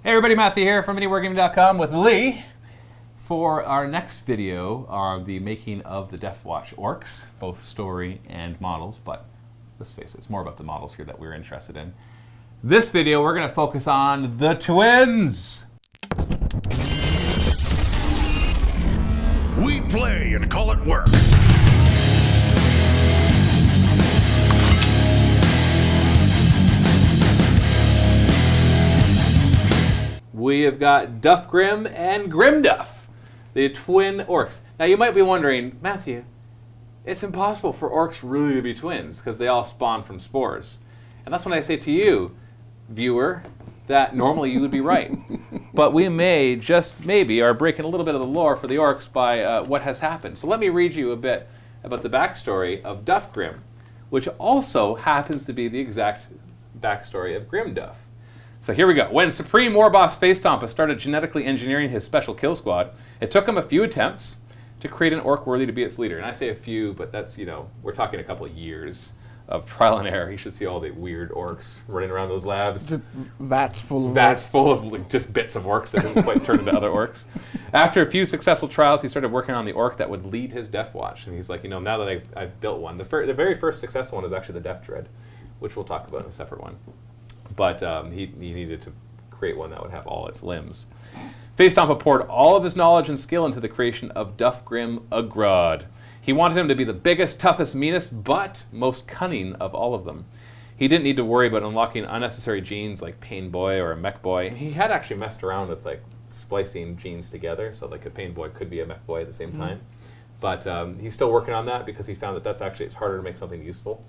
Hey everybody, Matthew here from MiniWarGaming.com with Lee for our next video on the making of the Deffwatch Orks, both story and models, but let's face it, it's more about the models here that we're interested in. This video, we're going to focus on the twins! We play and call it work. We have got Duffgrim and Grimduff, the twin orcs. Now you might be wondering, Matthew, it's impossible for orcs really to be twins because they all spawn from spores. And that's when I say to you, viewer, that normally you would be right. But we may, just maybe, are breaking a little bit of the lore for the orcs by what has happened. So let me read you a bit about the backstory of Duffgrim, which also happens to be the exact backstory of Grimduff. So here we go. When Supreme Warboss Facetompa started genetically engineering his special kill squad, it took him a few attempts to create an orc worthy to be its leader. And I say a few, but that's, we're talking a couple of years of trial and error. You should see all the weird orcs running around those labs. Just vats full of like, just bits of orcs that didn't quite turn into other orcs. After a few successful trials, he started working on the orc that would lead his Deffwatch. And he's like, now that I've built one, the very first successful one is actually the Death Dread, which we'll talk about in a separate one. But he needed to create one that would have all its limbs. Facetompa poured all of his knowledge and skill into the creation of Duffgrim Ugrod. He wanted him to be the biggest, toughest, meanest, but most cunning of all of them. He didn't need to worry about unlocking unnecessary genes like Pain Boy or a Mech Boy. He had actually messed around with splicing genes together, so a Pain Boy could be a Mech Boy at the same time. But he's still working on that because he found that it's harder to make something useful.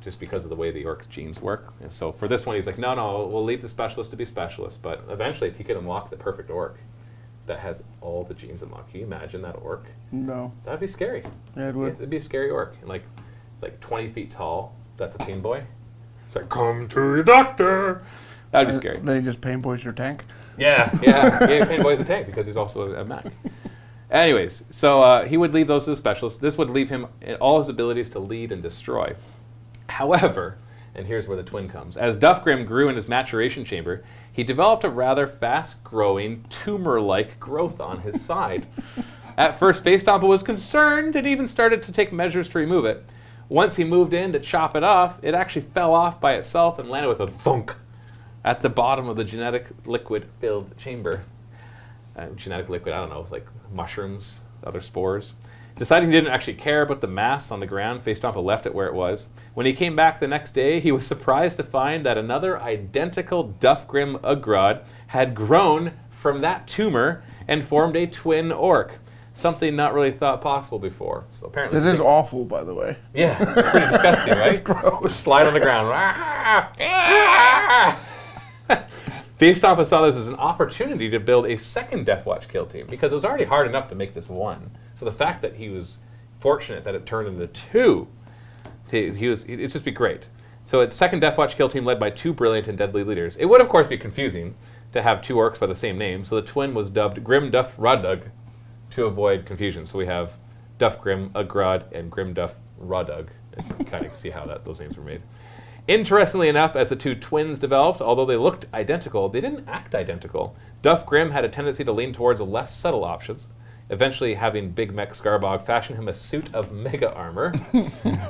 Just because of the way the orc genes work. And so for this one, he's like, no, we'll leave the specialist to be specialist. But eventually, if he could unlock the perfect orc that has all the genes unlocked, can you imagine that orc? No. That'd be scary. Yeah, it would. It'd be a scary orc. And like 20 feet tall, that's a Pain Boy. It's like, come to your doctor. That'd be scary. Then he just Pain Boys your tank? Yeah. Pain Boy's a tank because he's also a mech. Anyways, so he would leave those to the specialist. This would leave him in all his abilities to lead and destroy. However, and here's where the twin comes, as Duffgrim grew in his maturation chamber, he developed a rather fast-growing, tumor-like growth on his side. At first, Facetompa was concerned and even started to take measures to remove it. Once he moved in to chop it off, it actually fell off by itself and landed with a thunk at the bottom of the genetic liquid-filled chamber. Genetic liquid, I don't know, like mushrooms, other spores. Deciding he didn't actually care about the mass on the ground, Facetompa left it where it was. When he came back the next day, he was surprised to find that another identical Duffgrim Ugrod had grown from that tumor and formed a twin orc. Something not really thought possible before. So apparently, This is awful, by the way. yeah, it's pretty disgusting, right? It's gross. Slide on the ground. Facetompa saw this as an opportunity to build a second Deffwatch kill team because it was already hard enough to make this one. So the fact that he was fortunate that it turned into two, it'd just be great. So it's second Deffwatch kill team led by two brilliant and deadly leaders. It would of course be confusing to have two orcs by the same name, so the twin was dubbed Grimduff Rodug to avoid confusion. So we have Duffgrim Ugrod and Grimduff Rodug. You kind of see how those names were made. Interestingly enough, as the two twins developed, although they looked identical, they didn't act identical. Duffgrim had a tendency to lean towards less subtle options, eventually having Big Mech Scarbog fashion him a suit of mega armor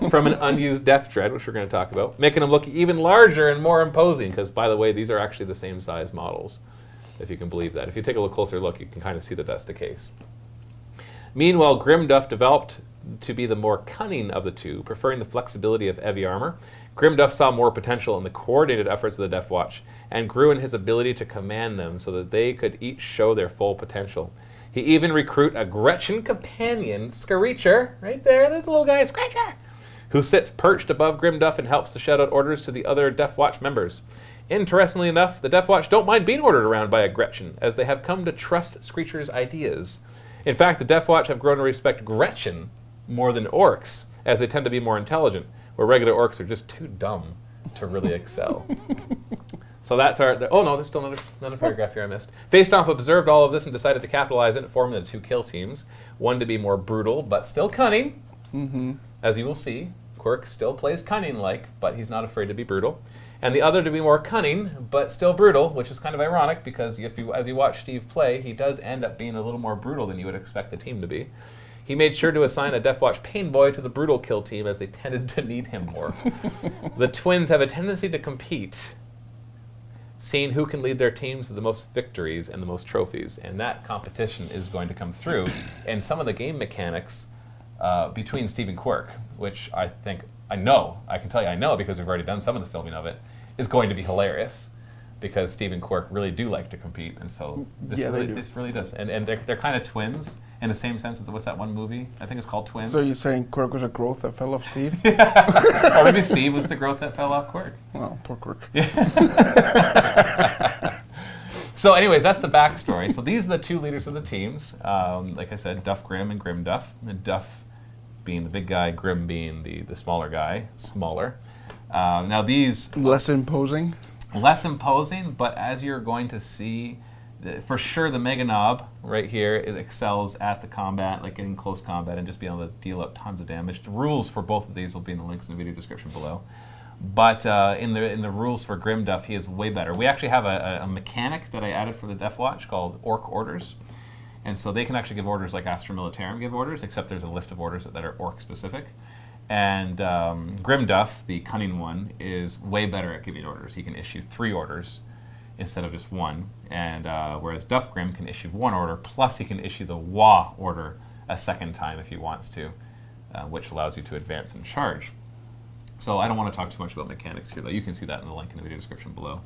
from an unused Death Dread, which we're going to talk about, making him look even larger and more imposing, because, by the way, these are actually the same size models, if you can believe that. If you take a little closer look, you can kind of see that that's the case. Meanwhile, Grimduff developed to be the more cunning of the two, preferring the flexibility of heavy armor. Grimduff saw more potential in the coordinated efforts of the Deffwatch and grew in his ability to command them so that they could each show their full potential. He even recruited a Gretchen companion, Screecher, right there, this little guy, Screecher, who sits perched above Grimduff and helps to shout out orders to the other Deffwatch members. Interestingly enough, the Deffwatch don't mind being ordered around by a Gretchen, as they have come to trust Screecher's ideas. In fact, the Deffwatch have grown to respect Gretchen more than orcs, as they tend to be more intelligent, where regular orcs are just too dumb to really excel. So that's oh no, there's still another paragraph here I missed. Facetompa observed all of this and decided to capitalize it, forming the two kill teams. One to be more brutal, but still cunning. As you will see, Quirk still plays cunning-like, but he's not afraid to be brutal. and the other to be more cunning, but still brutal, which is kind of ironic because as you watch Steve play, he does end up being a little more brutal than you would expect the team to be. He made sure to assign a Deffwatch Pain Boy to the brutal kill team as they tended to need him more. The twins have a tendency to compete, seeing who can lead their teams to the most victories and the most trophies, and that competition is going to come through in some of the game mechanics between Steve and Quirk, which I can tell you I know because we've already done some of the filming of it, is going to be hilarious because Steve and Quirk really do like to compete, and so this really does. And they're kind of twins in the same sense as, what's that one movie? I think it's called Twins. So you're saying Quirk was a growth that fell off Steve? Or maybe Steve was the growth that fell off Quirk. Well, poor Quirk. So anyways, that's the backstory. So these are the two leaders of the teams. Like I said, Duff Grimm and Grim Duff. And Duff being the big guy, Grim being the smaller guy, smaller. Now these... Less imposing? Less imposing, but as you're going to see, for sure the Mega Knob right here, it excels at the combat, like getting close combat and just being able to deal out tons of damage. The rules for both of these will be in the links in the video description below. But in the rules for Grim Duff, he is way better. We actually have a mechanic that I added for the Deffwatch called Ork orders. And so they can actually give orders like Astra Militarum give orders, except there's a list of orders that are Ork specific. And Grim Duff, the cunning one, is way better at giving orders. He can issue 3 orders instead of just 1. And whereas Duff Grim can issue 1 order, plus he can issue the Wah order a second time if he wants to, which allows you to advance and charge. So I don't want to talk too much about mechanics here, though. You can see that in the link in the video description below.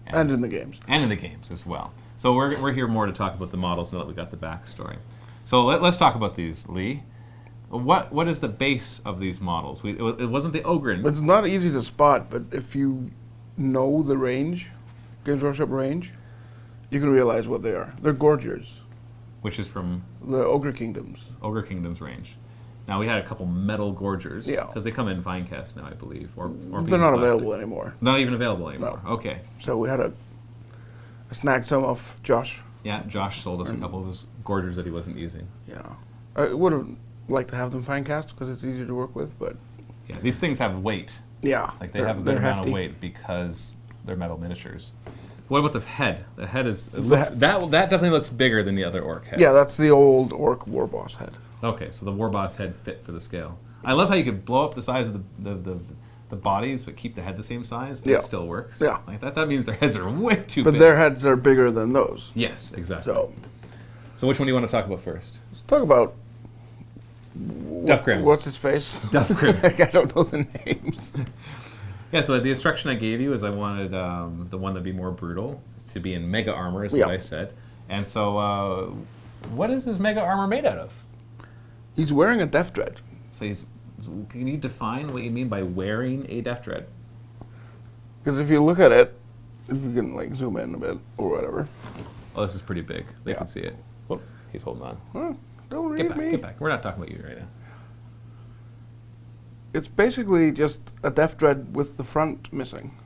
And in the games. And in the games as well. So we're here more to talk about the models now that we've got the backstory. So let's talk about these, Lee. What is the base of these models? It wasn't the Ogren. It's not easy to spot, but if you know the range, Games Workshop range, you can realize what they are. They're Gorgers. Which is from? The Ogre Kingdoms. Ogre Kingdoms range. Now, we had a couple metal Gorgers. Yeah. Because they come in Finecast now, I believe. Or they're not available anymore. Not even available anymore. No. Okay. So we had I snagged some off Josh. Yeah, Josh sold us a couple of his Gorgers that he wasn't using. Yeah. I would have liked to have them Finecast because it's easier to work with, but... Yeah, these things have weight. Yeah. Like they have a good amount of weight because they're metal miniatures. What about the head? The head is... that definitely looks bigger than the other Ork heads. Yeah, that's the old Ork Warboss head. Okay, so the Warboss head fit for the scale. I love how you could blow up the size of the bodies, but keep the head the same size, and it still works. Yeah. Like that means their heads are way too big. But their heads are bigger than those. Yes, exactly. So which one do you want to talk about first? Let's talk about... Duff Grimm. What's his face? Duff Grimm. I don't know the names. Yeah, so the instruction I gave you is I wanted the one that'd be more brutal to be in mega armor, is what I said. And so, what is his mega armor made out of? He's wearing a Death Dread. So can you define what you mean by wearing a Death Dread? Because if you look at it, if you can like zoom in a bit or whatever. Oh, this is pretty big. They can see it. Whoop, he's holding on. Well, don't read me. Get back. We're not talking about you right now. It's basically just a Death Dread with the front missing.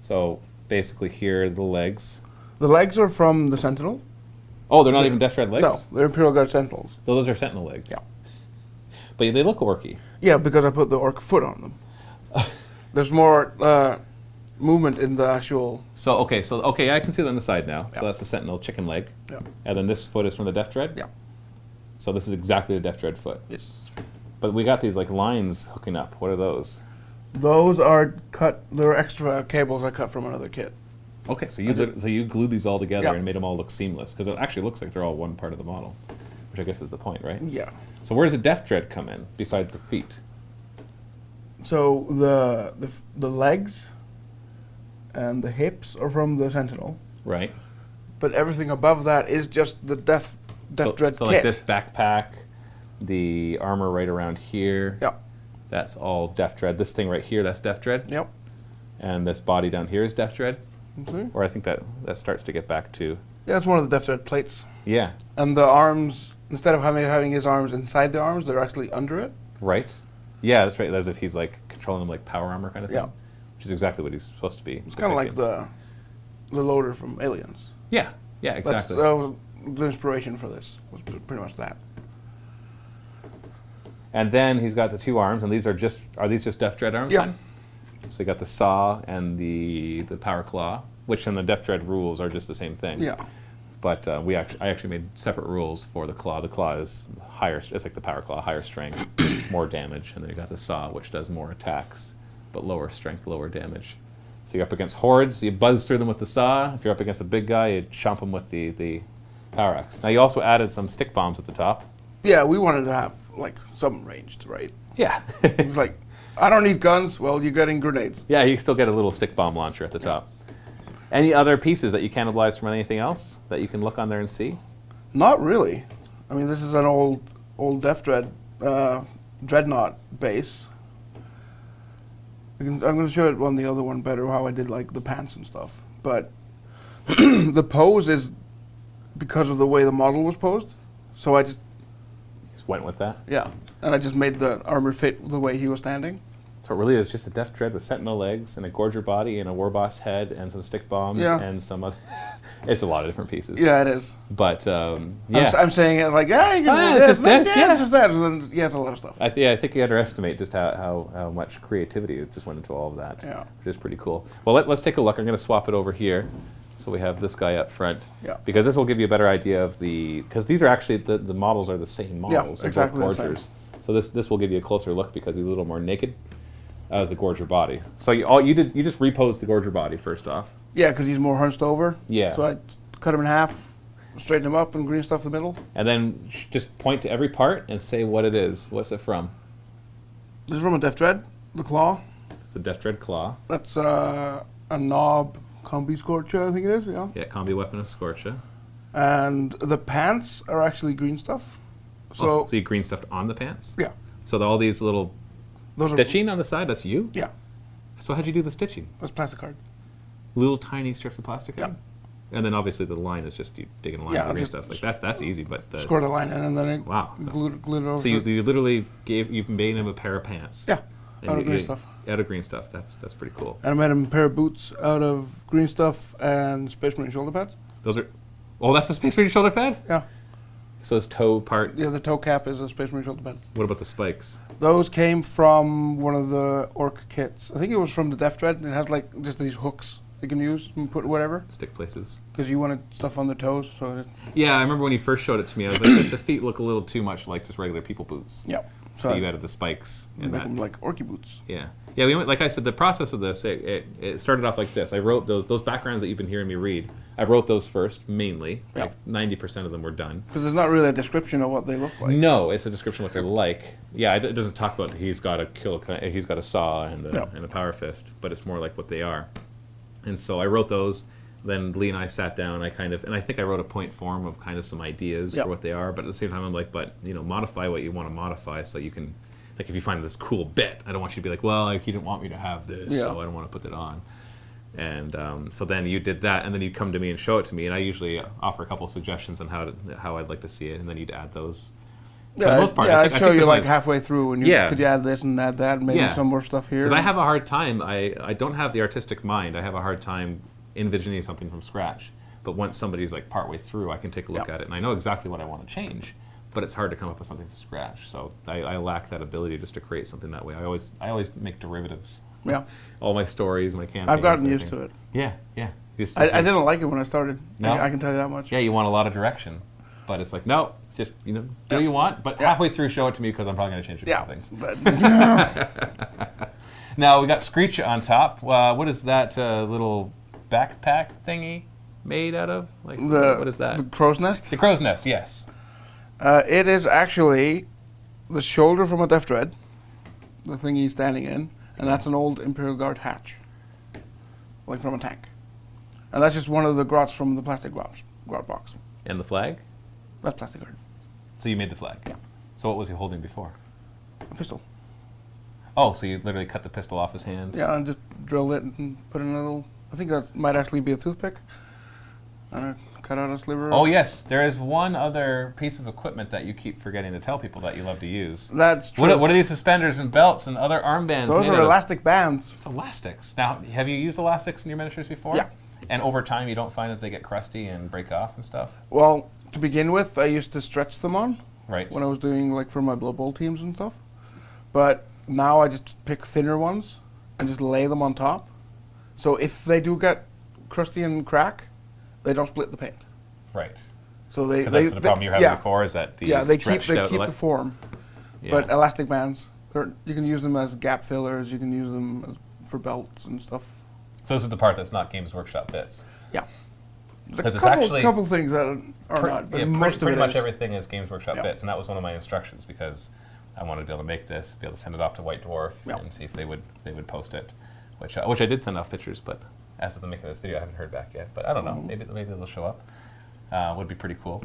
So basically here, the legs. The legs are from the Sentinel. Oh, they're not even Death Dread legs? No, they're Imperial Guard Sentinels. So those are Sentinel legs? Yeah. But they look orky. Yeah, because I put the Ork foot on them. There's more movement in the actual... So, okay, I can see it on the side now. Yeah. So that's the Sentinel chicken leg. Yeah. And then this foot is from the Death Dread? Yeah. So this is exactly the Death Dread foot? Yes. But we got these like lines hooking up. What are those? Those are cut. They're extra cables I cut from another kit. Okay, so you glued these all together and made them all look seamless because it actually looks like they're all one part of the model, which I guess is the point, right? Yeah. So where does the Death Dread come in besides the feet? So the legs and the hips are from the Sentinel. Right. But everything above that is just the Death Dread kit. So like this backpack, the armor right around here. Yep. That's all Death Dread. This thing right here, that's Death Dread. Yep. And this body down here is Death Dread. Mm-hmm. Or I think that starts to get back to... Yeah, it's one of the Death Dread plates. Yeah. And the arms, instead of having his arms inside the arms, they're actually under it. Right. Yeah, that's right. As if he's like controlling them like power armor kind of thing. Yeah. Which is exactly what he's supposed to be. It's kind of like the loader from Aliens. Yeah. Yeah, exactly. That was the inspiration for this, was pretty much that. And then he's got the 2 arms, and these are these just Death Dread arms? Yeah. Then? So you got the saw and the power claw, which in the Def Dread rules are just the same thing. Yeah. But I actually made separate rules for the claw. The claw is higher. It's like the power claw, higher strength, more damage, and then you got the saw, which does more attacks, but lower strength, lower damage. So you're up against hordes, you buzz through them with the saw. If you're up against a big guy, you chomp them with the power axe. Now you also added some stick bombs at the top. Yeah, we wanted to have like some ranged, right? Yeah. It's like, I don't need guns. Well, you're getting grenades. Yeah, you still get a little stick bomb launcher at the top. Any other pieces that you cannibalized from anything else that you can look on there and see? Not really. I mean, this is an old Def Dread Dreadnought base. I'm going to show it on the other one better how I did like the pants and stuff. But the pose is because of the way the model was posed. So I just went with that? Yeah. And I just made the armor fit the way he was standing. So it really is just a Def Dread with sentinel legs and a Gorger body and a Warboss head and some stick bombs and some other... It's a lot of different pieces. Yeah, it is. But, yeah. I'm saying it like, yeah, you can it's just this, it's just that. And then, it's a lot of stuff. I think you underestimate just how much creativity just went into all of that, which is pretty cool. Well, let's take a look. I'm going to swap it over here. So we have this guy up front. Yeah. Because this will give you a better idea of the... Because these are actually... The models are the same models. Yeah, exactly the same. So this will give you a closer look because he's a little more naked. The Gorger body. So you just reposed the Gorger body first off. Yeah, because he's more hunched over. Yeah. So I cut him in half, straighten him up, and green stuff the middle. And then just point to every part and say what it is. What's it from? This is from a Def Dread, the claw. It's a Def Dread claw. That's a Nob Combi Scorcher, I think it is. Yeah. Yeah, combi weapon of Scorcher. And the pants are actually green stuff. So you green stuffed on the pants? Yeah. So all these little stitching on the side, that's you? Yeah. So how'd you do the stitching? That's plastic card. Little tiny strips of plastic card? Yeah. And then obviously the line is just you digging a line of green stuff. Like that's easy, but scored a line in and then glued it over. So you literally you made him a pair of pants. Yeah. Out of green stuff. Out of green stuff. That's pretty cool. And I made him a pair of boots out of green stuff and Space Marine shoulder pads. Those are that's a Space Marine shoulder pad? Yeah. So his toe part? Yeah, the toe cap is a Space Marine shoulder pad. What about the spikes? Those came from one of the Ork kits. I think it was from the Def Dread. It has like just these hooks you can use and put whatever. Stick places. Because you wanted stuff on the toes. Yeah, I remember when you first showed it to me, I was like, the feet look a little too much like just regular people boots. Yeah. So you added the spikes. And make them like Orky boots. Yeah. Yeah, like I said, the process of this, it started off like this. I wrote those backgrounds that you've been hearing me read. I wrote those first, mainly. Yeah. Like 90% of them were done. Because there's not really a description of what they look like. No, it's a description of what they're like. Yeah, it doesn't talk about he's got a saw and a power fist, but it's more like what they are. And so I wrote those. Then Lee and I sat down. And I think I wrote a point form of kind of some ideas for what they are. But at the same time, I'm like, modify what you want to modify so you can. Like if you find this cool bit, I don't want you to be like, well, he didn't want me to have this, so I don't want to put it on. And so then you did that, and then you'd come to me and show it to me, and I usually offer a couple of suggestions on how I'd like to see it, and then you'd add those. Yeah, for the most part, I'd show you like halfway through, and could you add this and add that, and maybe some more stuff here. Because I have a hard time, I don't have the artistic mind, I have a hard time envisioning something from scratch. But once somebody's like partway through, I can take a look at it, and I know exactly what I want to change. But it's hard to come up with something from scratch, so I lack that ability just to create something that way. I always make derivatives. Yeah. All my stories, my campaigns. I've gotten used to it. Yeah. I didn't like it when I started. No? I can tell you that much. Yeah, you want a lot of direction, but it's like no, just do what you want. But halfway through, show it to me because I'm probably going to change a couple things. Now we got Screech on top. What is that little backpack thingy made out of? Like what is that? The crow's nest. The crow's nest. Yes. It is actually the shoulder from a Def Dread, the thing he's standing in, and that's an old Imperial Guard hatch, like from a tank. And that's just one of the grots from the plastic grot box. And the flag? That's plastic guard. So you made the flag? Yeah. So what was he holding before? A pistol. Oh, so you literally cut the pistol off his hand? Yeah, and just drilled it and put in a little, I think that might actually be a toothpick. And cut out a sliver. Oh yes, there is one other piece of equipment that you keep forgetting to tell people that you love to use. That's true. What are these suspenders and belts and other armbands? Those are elastic bands. It's elastics. Now, have you used elastics in your miniatures before? Yeah. And over time, you don't find that they get crusty and break off and stuff? Well, to begin with, I used to stretch them on. Right. When I was doing like for my Blood Bowl teams and stuff. But now I just pick thinner ones and just lay them on top. So if they do get crusty and crack, they don't split the paint. Right. So they Because that's the problem you had before is that they keep the form. Yeah. But elastic bands, you can use them as gap fillers. You can use them for belts and stuff. So this is the part that's not Games Workshop bits. Yeah. Because it's couple, actually couple things that are not, but most pretty of it much is. everything is Games Workshop Yeah. bits, and that was one of my instructions because I wanted to be able to make this, be able to send it off to White Dwarf Yeah. and see if they would post it, which I did send off pictures, but as of the making of this video, I haven't heard back yet. But I don't know, maybe they'll show up. Would be pretty cool.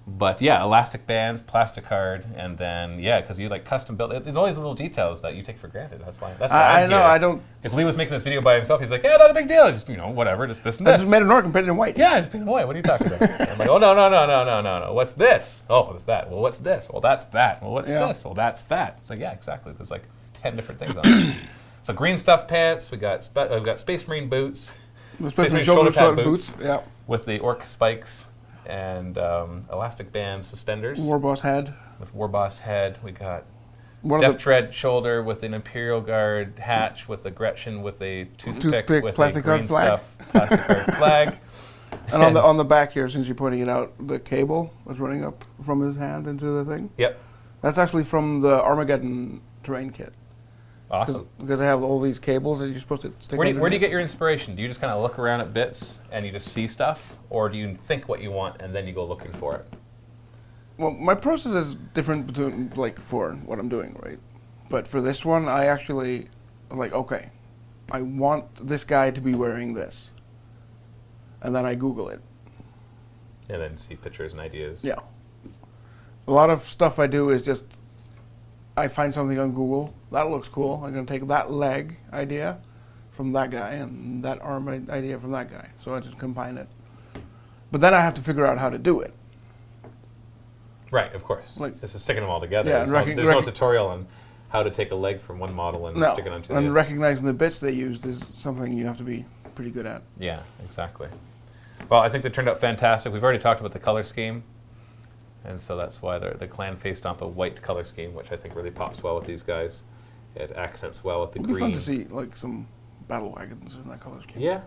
But yeah, elastic bands, plastic card, and then because you like custom build. There's all these little details that you take for granted. That's why. I know. I don't. If Lee was making this video by himself, he's like, yeah, not a big deal. Just whatever, just this and I this. just made an orc and painted it in white. Yeah, I just painted white. What are you talking about? And I'm like, oh no. What's this? Oh, what's that? Well, what's this? Well, that's that. Well, what's this? Well, that's that. It's like, yeah, exactly. There's like 10 different things on it. So green stuff pants. We got Space Marine boots. Space Marine shoulder pad boots. Yeah. With the orc spikes and elastic band suspenders. Warboss head. With Warboss head. We got Death Tread shoulder with an Imperial Guard hatch with a Gretchen with a toothpick with plastic a green guard flag. plastic guard flag. And on the back here, since you're pointing it out, the cable was running up from his hand into the thing. Yep. That's actually from the Armageddon terrain kit. Awesome. Because they have all these cables that you're supposed to stick. Where do you get your inspiration? Do you just kind of look around at bits and you just see stuff, or do you think what you want and then you go looking for it? Well, my process is different between for what I'm doing, right? But for this one, I actually okay, I want this guy to be wearing this, and then I Google it. And then see pictures and ideas. Yeah. A lot of stuff I do is just I find something on Google that looks cool. I'm gonna take that leg idea from that guy and that arm idea from that guy. So I just combine it. But then I have to figure out how to do it. Right, of course. This is sticking them all together. Yeah, there's no tutorial on how to take a leg from one model and stick it onto the other. And recognizing the bits they used is something you have to be pretty good at. Yeah, exactly. Well, I think they turned out fantastic. We've already talked about the color scheme. And so that's why the clan face stomp a white color scheme, which I think really pops well with these guys. It accents well with the green. It'd be fun to see some battle wagons in that color scheme. Yeah.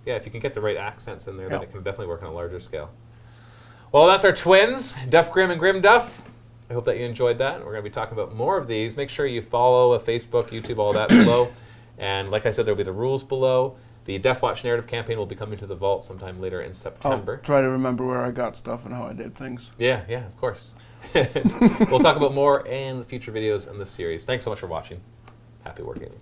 If you can get the right accents in there, then it can definitely work on a larger scale. Well, that's our twins, Duff Grim and Grim Duff. I hope that you enjoyed that. We're going to be talking about more of these. Make sure you follow Facebook, YouTube, all that below. And like I said, there'll be the rules below. The Deffwatch narrative campaign will be coming to the vault sometime later in September. I'll try to remember where I got stuff and how I did things. Yeah, of course. We'll talk about more in the future videos in this series. Thanks so much for watching. Happy wargaming.